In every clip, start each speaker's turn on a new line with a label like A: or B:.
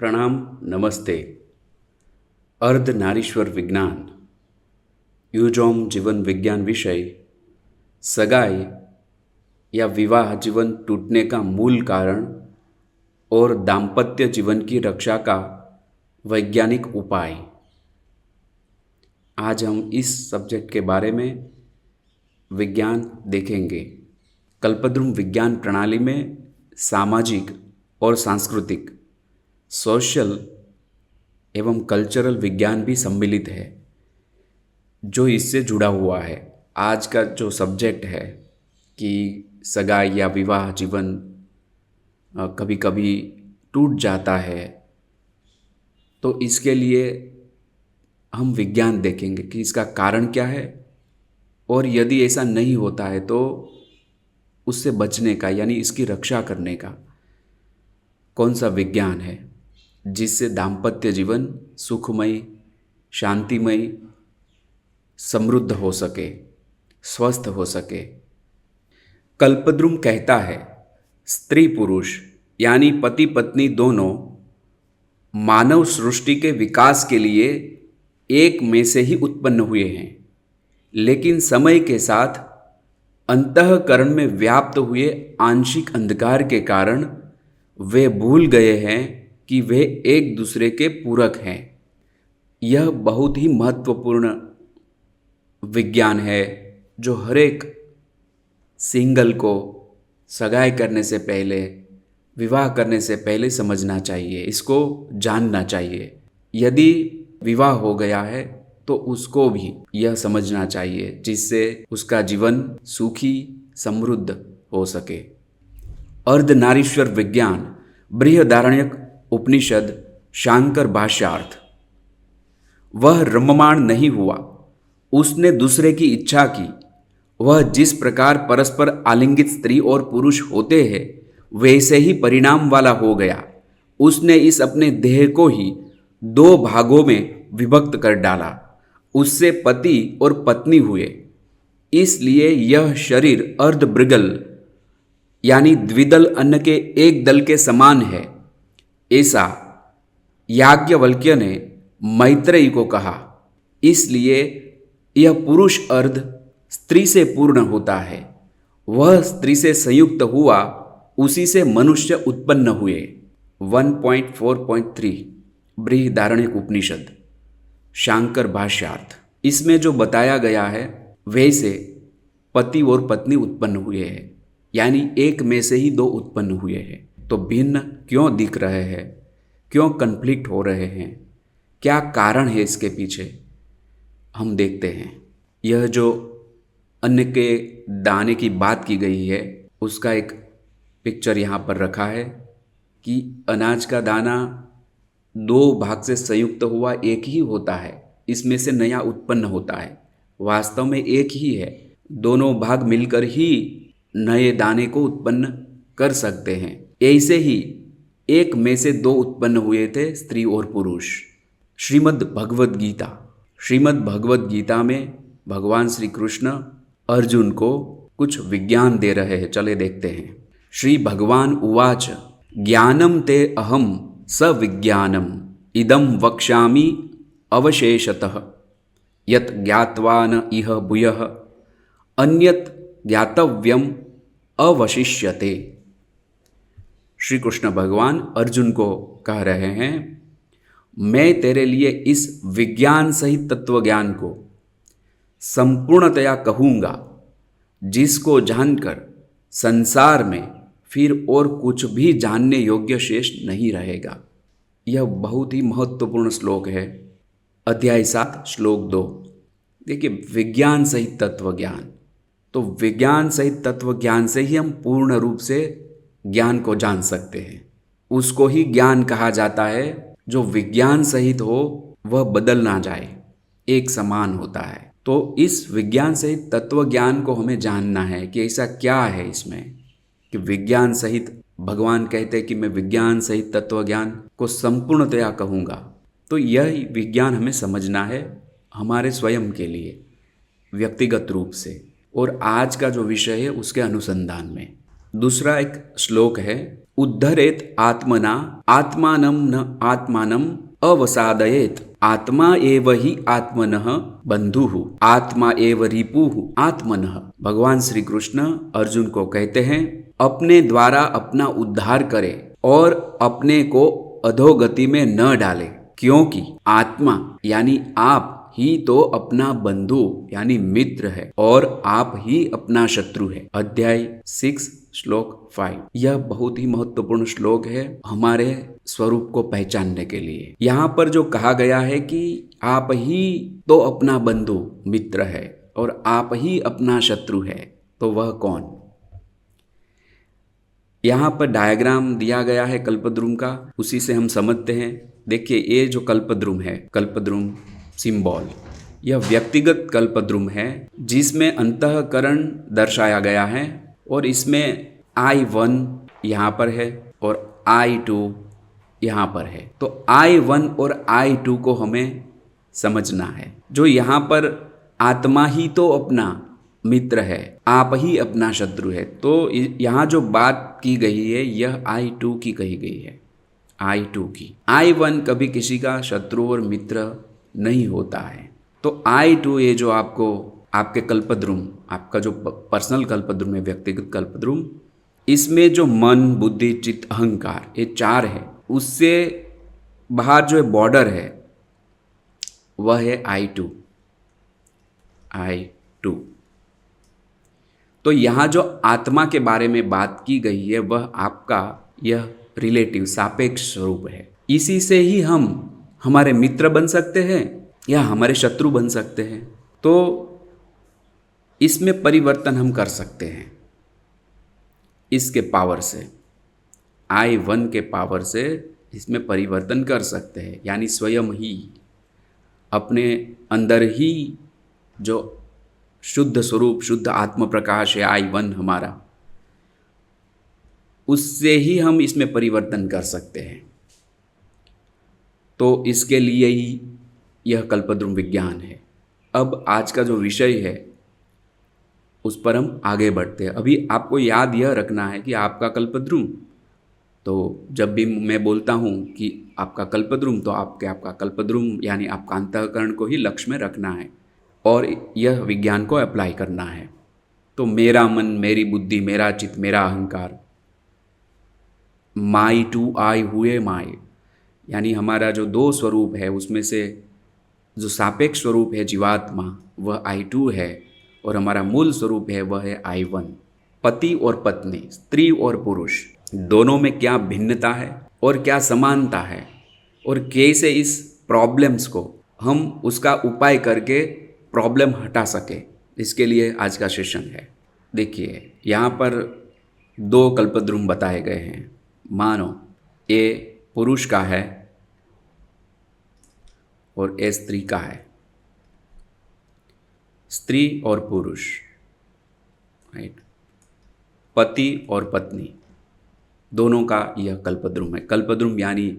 A: प्रणाम, नमस्ते। अर्धनारीश्वर विज्ञान युजोम जीवन विज्ञान विषय सगाई या विवाह जीवन टूटने का मूल कारण और दाम्पत्य जीवन की रक्षा का वैज्ञानिक उपाय। आज हम इस सब्जेक्ट के बारे में विज्ञान देखेंगे। कल्पद्रुम विज्ञान प्रणाली में सामाजिक और सांस्कृतिक सोशल एवं कल्चरल विज्ञान भी सम्मिलित है जो इससे जुड़ा हुआ है। आज का जो सब्जेक्ट है कि सगाई या विवाह जीवन कभी कभी टूट जाता है, तो इसके लिए हम विज्ञान देखेंगे कि इसका कारण क्या है और यदि ऐसा नहीं होता है तो उससे बचने का यानी इसकी रक्षा करने का कौन सा विज्ञान है जिससे दाम्पत्य जीवन सुखमय, शांतिमय, समृद्ध हो सके, स्वस्थ हो सके। कल्पद्रुम कहता है, स्त्री पुरुष यानी पति पत्नी दोनों मानव सृष्टि के विकास के लिए एक में से ही उत्पन्न हुए हैं, लेकिन समय के साथ अंतःकरण में व्याप्त हुए आंशिक अंधकार के कारण वे भूल गए हैं कि वे एक दूसरे के पूरक हैं। यह बहुत ही महत्वपूर्ण विज्ञान है जो हर एक सिंगल को सगाई करने से पहले, विवाह करने से पहले समझना चाहिए, इसको जानना चाहिए। यदि विवाह हो गया है तो उसको भी यह समझना चाहिए जिससे उसका जीवन सुखी, समृद्ध हो सके। अर्धनारीश्वर विज्ञान बृहदारण्यक उपनिषद शांकर भाष्यार्थ। वह रममाण नहीं हुआ, उसने दूसरे की इच्छा की। वह जिस प्रकार परस्पर आलिंगित स्त्री और पुरुष होते हैं वैसे ही परिणाम वाला हो गया। उसने इस अपने देह को ही दो भागों में विभक्त कर डाला। उससे पति और पत्नी हुए। इसलिए यह शरीर अर्धभृगल यानी द्विदल अन्न के एक दल के समान है, ऐसा याज्ञवल्क्य ने मैत्रेयी को कहा। इसलिए यह पुरुष अर्ध स्त्री से पूर्ण होता है। वह स्त्री से संयुक्त हुआ, उसी से मनुष्य उत्पन्न हुए। 1.4.3 बृहदारण्यक उपनिषद शांकर भाष्यार्थ। इसमें जो बताया गया है वैसे पति और पत्नी उत्पन्न हुए हैं, यानी एक में से ही दो उत्पन्न हुए हैं। तो भिन्न क्यों दिख रहे हैं, क्यों कन्फ्लिक्ट हो रहे हैं, क्या कारण है इसके पीछे, हम देखते हैं। यह जो अन्न के दाने की बात की गई है उसका एक पिक्चर यहाँ पर रखा है कि अनाज का दाना दो भाग से संयुक्त हुआ एक ही होता है, इसमें से नया उत्पन्न होता है। वास्तव में एक ही है, दोनों भाग मिलकर ही नए दाने को उत्पन्न कर सकते हैं। ऐसे ही एक में से दो उत्पन्न हुए थे, स्त्री और पुरुष। श्रीमद् भगवद गीता में भगवान श्री कृष्ण अर्जुन को कुछ विज्ञान दे रहे हैं, चले देखते हैं। श्री भगवान उवाच ज्ञानम ते अहम सविज्ञानम इदम वक्ष्यामि अवशेषतः यत् ज्ञात्वा न इह भूयः अन्यत् ज्ञातव्यम अवशिष्यते। श्री कृष्ण भगवान अर्जुन को कह रहे हैं, मैं तेरे लिए इस विज्ञान सहित तत्व ज्ञान को संपूर्णतया कहूँगा जिसको जानकर संसार में फिर और कुछ भी जानने योग्य शेष नहीं रहेगा। यह बहुत ही महत्वपूर्ण श्लोक है। अध्याय 7 श्लोक 2। देखिए, विज्ञान सहित तत्व ज्ञान, तो विज्ञान सहित तत्व ज्ञान से ही हम पूर्ण रूप से ज्ञान को जान सकते हैं। उसको ही ज्ञान कहा जाता है जो विज्ञान सहित हो, वह बदल ना जाए, एक समान होता है। तो इस विज्ञान सहित तत्व ज्ञान को हमें जानना है कि ऐसा क्या है इसमें कि विज्ञान सहित, भगवान कहते हैं कि मैं विज्ञान सहित तत्व ज्ञान को संपूर्णतया कहूँगा। तो यह विज्ञान हमें समझना है हमारे स्वयं के लिए, व्यक्तिगत रूप से, और आज का जो विषय है उसके अनुसंधान में। दूसरा एक श्लोक है उद्धरेत आत्मना आत्मानं न आत्मानं अवसादयेत। आत्मा एव ही आत्मनः बंधुः आत्मा एव रिपुः आत्मनः। भगवान श्री कृष्ण अर्जुन को कहते हैं, अपने द्वारा अपना उद्धार करे और अपने को अधोगति में न डाले, क्योंकि आत्मा यानी आप ही तो अपना बंधु यानी मित्र है और आप ही अपना शत्रु है। अध्याय 6 श्लोक 5। यह बहुत ही महत्वपूर्ण श्लोक है हमारे स्वरूप को पहचानने के लिए। यहाँ पर जो कहा गया है कि आप ही तो अपना बंधु मित्र है और आप ही अपना शत्रु है, तो वह कौन? यहाँ पर डायग्राम दिया गया है कल्पद्रुम का, उसी से हम समझते हैं। देखिए, ये जो कल्पद्रुम है, कल्पद्रुम सिंबल, यह व्यक्तिगत कल्पद्रुम है जिसमें अंतःकरण दर्शाया गया है और इसमें I1 यहाँ पर है और I2 यहाँ पर है। तो I1 और I2 को हमें समझना है। जो यहाँ पर आत्मा ही तो अपना मित्र है, आप ही अपना शत्रु है, तो यहाँ जो बात की गई है यह I2 की कही गई है, I2 की। I1 कभी किसी का शत्रु और मित्र नहीं होता है। तो I2 ये जो आपको आपके कल्पद्रुम, आपका जो पर्सनल कल्पद्रुम है, व्यक्तिगत कल्पद्रुम, इसमें जो मन, बुद्धि, चित्त, अहंकार, ये 4 है, उससे बाहर जो है बॉर्डर है वह है I2। तो यहाँ जो आत्मा के बारे में बात की गई है वह आपका यह रिलेटिव सापेक्ष स्वरूप है। इसी से ही हम हमारे मित्र बन सकते हैं या हमारे शत्रु बन सकते हैं। तो इसमें परिवर्तन हम कर सकते हैं इसके पावर से, I1 के पावर से इसमें परिवर्तन कर सकते हैं। यानी स्वयं ही अपने अंदर ही जो शुद्ध स्वरूप, शुद्ध आत्म प्रकाश है I1 हमारा, उससे ही हम इसमें परिवर्तन कर सकते हैं। तो इसके लिए ही यह कल्पद्रुम विज्ञान है। अब आज का जो विषय है उस पर हम आगे बढ़ते हैं। अभी आपको याद यह रखना है कि आपका कल्पद्रुम, तो जब भी मैं बोलता हूँ कि आपका कल्पद्रुम, तो आपका कल्पद्रुम यानी आपका अंतःकरण को ही लक्ष्य में रखना है और यह विज्ञान को अप्लाई करना है। तो मेरा मन, मेरी बुद्धि, मेरा चित्त, मेरा अहंकार, माई टू आई हुए माई, यानी हमारा जो 2 स्वरूप है उसमें से जो सापेक्ष स्वरूप है जीवात्मा वह I2 है और हमारा मूल स्वरूप है वह है I1। पति और पत्नी, स्त्री और पुरुष, दोनों में क्या भिन्नता है और क्या समानता है और कैसे इस प्रॉब्लम्स को हम उसका उपाय करके प्रॉब्लम हटा सके, इसके लिए आज का सेशन है। देखिए, यहाँ पर 2 कल्पद्रुम बताए गए हैं। मानो ये पुरुष का है और ये स्त्री का है। स्त्री और पुरुष, राइट, पति और पत्नी, दोनों का यह कल्पद्रुम है। कल्पद्रुम यानी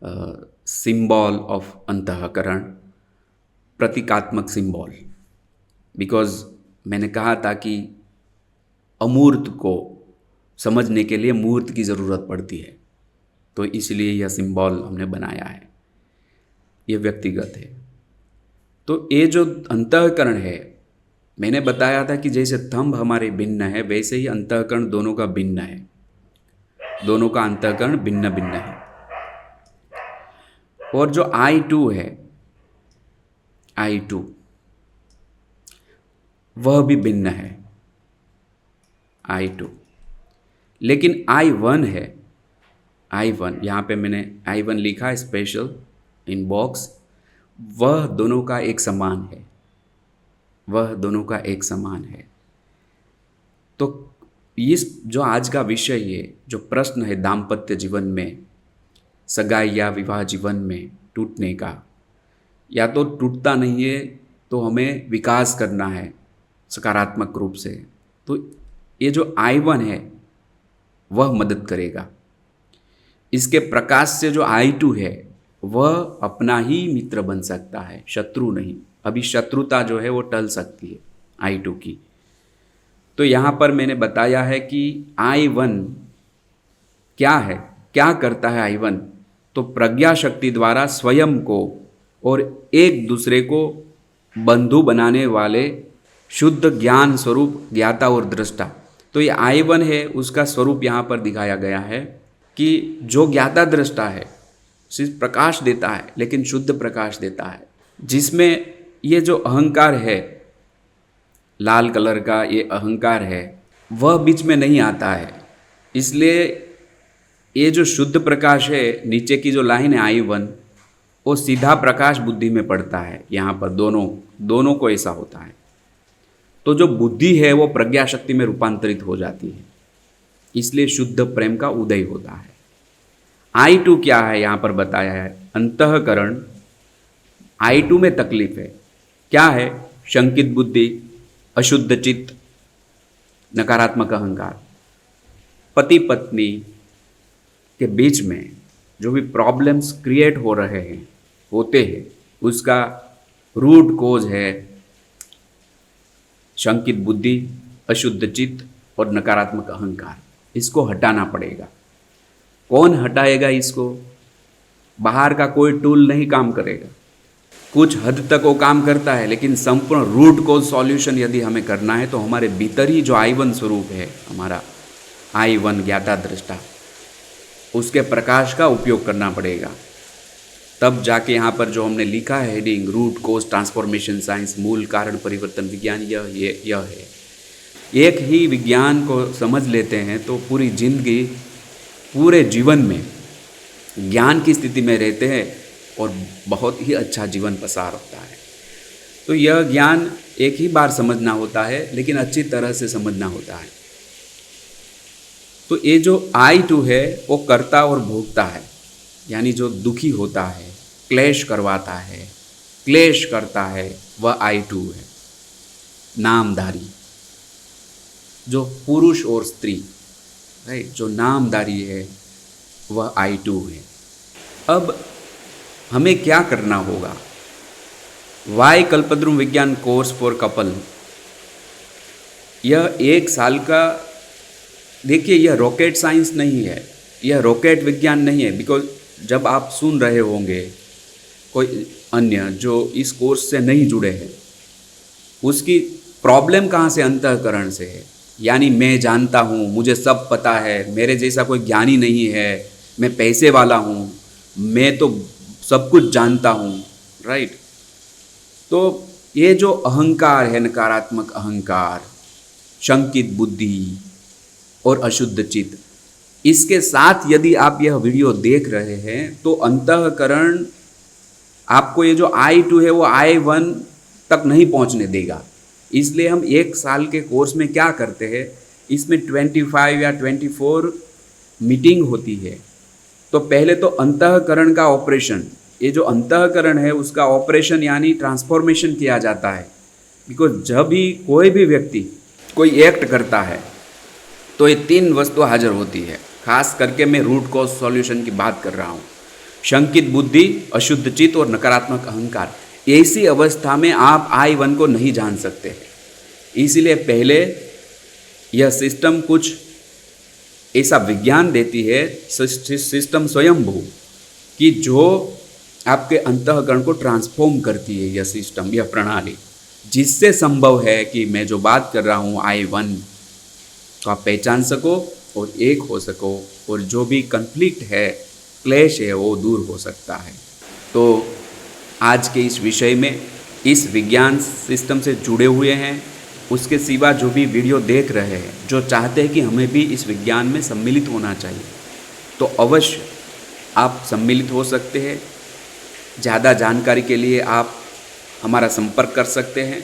A: सिंबल ऑफ अंतःकरण, प्रतीकात्मक सिंबल। बिकॉज मैंने कहा था कि अमूर्त को समझने के लिए मूर्त की ज़रूरत पड़ती है, तो इसलिए यह सिंबल हमने बनाया है। यह व्यक्तिगत है। तो ये जो अंतःकरण है, मैंने बताया था कि जैसे थंब हमारे भिन्न है वैसे ही अंतःकरण दोनों का भिन्न है, दोनों का अंतःकरण भिन्न भिन्न है। और जो I2 है, I2 वह भी भिन्न है, I2। लेकिन I1 है, I1 यहाँ पे मैंने I1 लिखा है स्पेशल इन बॉक्स, वह दोनों का एक समान है, वह दोनों का एक समान है। तो इस जो आज का विषय है, जो प्रश्न है दाम्पत्य जीवन में, सगाई या विवाह जीवन में टूटने का, या तो टूटता नहीं है तो हमें विकास करना है सकारात्मक रूप से, तो ये जो I1 है वह मदद करेगा। इसके प्रकाश से जो I2 है वह अपना ही मित्र बन सकता है, शत्रु नहीं। अभी शत्रुता जो है वो टल सकती है I2 की। तो यहाँ पर मैंने बताया है कि I1 क्या है, क्या करता है I1? तो प्रज्ञा शक्ति द्वारा स्वयं को और एक दूसरे को बंधु बनाने वाले शुद्ध ज्ञान स्वरूप ज्ञाता और दृष्टा। तो ये I1 है, उसका स्वरूप यहाँ पर दिखाया गया है कि जो ज्ञाता दृष्टा है, सिर्फ प्रकाश देता है लेकिन शुद्ध प्रकाश देता है, जिसमें ये जो अहंकार है, लाल कलर का ये अहंकार है, वह बीच में नहीं आता है। इसलिए ये जो शुद्ध प्रकाश है, नीचे की जो लाइन है I1, वो सीधा प्रकाश बुद्धि में पड़ता है। यहाँ पर दोनों को ऐसा होता है। तो जो बुद्धि है वो प्रज्ञा शक्ति में रूपांतरित हो जाती है, इसलिए शुद्ध प्रेम का उदय होता है। I2 क्या है यहाँ पर बताया है, अंतःकरण। I2 में तकलीफ है, क्या है? शंकित बुद्धि, अशुद्ध चित्त, नकारात्मक अहंकार। पति पत्नी के बीच में जो भी प्रॉब्लम्स क्रिएट हो रहे हैं, होते हैं, उसका रूट कोज है शंकित बुद्धि, अशुद्ध चित्त और नकारात्मक अहंकार। इसको हटाना पड़ेगा। कौन हटाएगा इसको? बाहर का कोई टूल नहीं काम करेगा। कुछ हद तक वो काम करता है, लेकिन संपूर्ण रूट कोज सॉल्यूशन यदि हमें करना है तो हमारे भीतर ही जो I1 स्वरूप है, हमारा I1 ज्ञाता दृष्टा, उसके प्रकाश का उपयोग करना पड़ेगा। तब जाके यहाँ पर जो हमने लिखा है heading, root cause transformation science, मूल कारण परिवर्तन विज्ञान, यह है। एक ही विज्ञान को समझ लेते हैं तो पूरी जिंदगी, पूरे जीवन में ज्ञान की स्थिति में रहते हैं और बहुत ही अच्छा जीवन पसार होता है। तो यह ज्ञान एक ही बार समझना होता है, लेकिन अच्छी तरह से समझना होता है। तो ये जो I2 है वो कर्ता और भोगता है, यानी जो दुखी होता है, क्लेश करवाता है, क्लेश करता है, वह I2 है। नामधारी, जो पुरुष और स्त्री, राइट, जो नामधारी है वह I2 है। अब हमें क्या करना होगा? वाई कल्पद्रुम विज्ञान कोर्स फॉर कपल, यह 1 साल का, देखिए यह रॉकेट साइंस नहीं है, यह रॉकेट विज्ञान नहीं है। बिकॉज जब आप सुन रहे होंगे कोई अन्य जो इस कोर्स से नहीं जुड़े हैं, उसकी प्रॉब्लम कहाँ से? अंतःकरण से है। यानी मैं जानता हूँ, मुझे सब पता है, मेरे जैसा कोई ज्ञानी नहीं है, मैं पैसे वाला हूँ, मैं तो सब कुछ जानता हूँ, राइट। तो ये जो अहंकार है, नकारात्मक अहंकार, शंकित बुद्धि और अशुद्ध चित्त, इसके साथ यदि आप यह वीडियो देख रहे हैं तो अंतःकरण आपको ये जो I2 है वो I1 तक नहीं पहुंचने देगा। इसलिए हम 1 साल के कोर्स में क्या करते हैं, इसमें 25 या 24 मीटिंग होती है। तो पहले तो अंतःकरण का ऑपरेशन, ये जो अंतःकरण है उसका ऑपरेशन यानी ट्रांसफॉर्मेशन किया जाता है। बिकॉज जब भी कोई भी व्यक्ति कोई एक्ट करता है तो ये 3 वस्तु हाजिर होती है। खास करके मैं रूट कॉज सॉल्यूशन की बात कर रहा हूँ। शंकित बुद्धि, अशुद्ध चित्त और नकारात्मक अहंकार। ऐसी अवस्था में आप I1 को नहीं जान सकते हैं। इसीलिए पहले यह सिस्टम कुछ ऐसा विज्ञान देती है, सिस्टम स्वयंभू, कि जो आपके अंतःकरण को ट्रांसफॉर्म करती है। यह सिस्टम, यह प्रणाली, जिससे संभव है कि मैं जो बात कर रहा हूँ I1 को आप पहचान सको और एक हो सको, और जो भी कन्फ्लिक्ट है, क्लेश है, वो दूर हो सकता है। तो आज के इस विषय में, इस विज्ञान सिस्टम से जुड़े हुए हैं, उसके सिवा जो भी वीडियो देख रहे हैं, जो चाहते हैं कि हमें भी इस विज्ञान में सम्मिलित होना चाहिए, तो अवश्य आप सम्मिलित हो सकते हैं। ज़्यादा जानकारी के लिए आप हमारा संपर्क कर सकते हैं।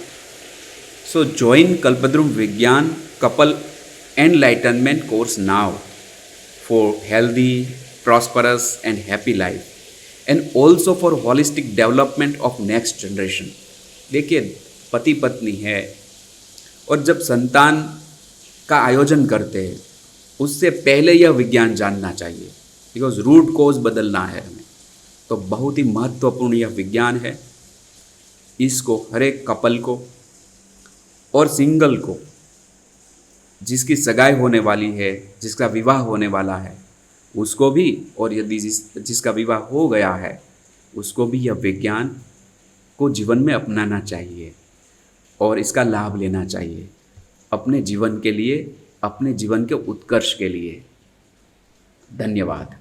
A: सो ज्वाइन कल्पद्रुम विज्ञान couple enlightenment course now for healthy, prosperous and happy life, and also for holistic development of next generation। देखिए, पति पत्नी है और जब संतान का आयोजन करते हैं उससे पहले यह विज्ञान जानना चाहिए, बिकॉज रूट कोज बदलना है हमें। तो बहुत ही महत्वपूर्ण यह विज्ञान है। इसको हर एक कपल को और सिंगल को, जिसकी सगाई होने वाली है, जिसका विवाह होने वाला है, उसको भी, और यदि जिसका विवाह हो गया है उसको भी यह विज्ञान को जीवन में अपनाना चाहिए और इसका लाभ लेना चाहिए अपने जीवन के लिए, अपने जीवन के उत्कर्ष के लिए। धन्यवाद।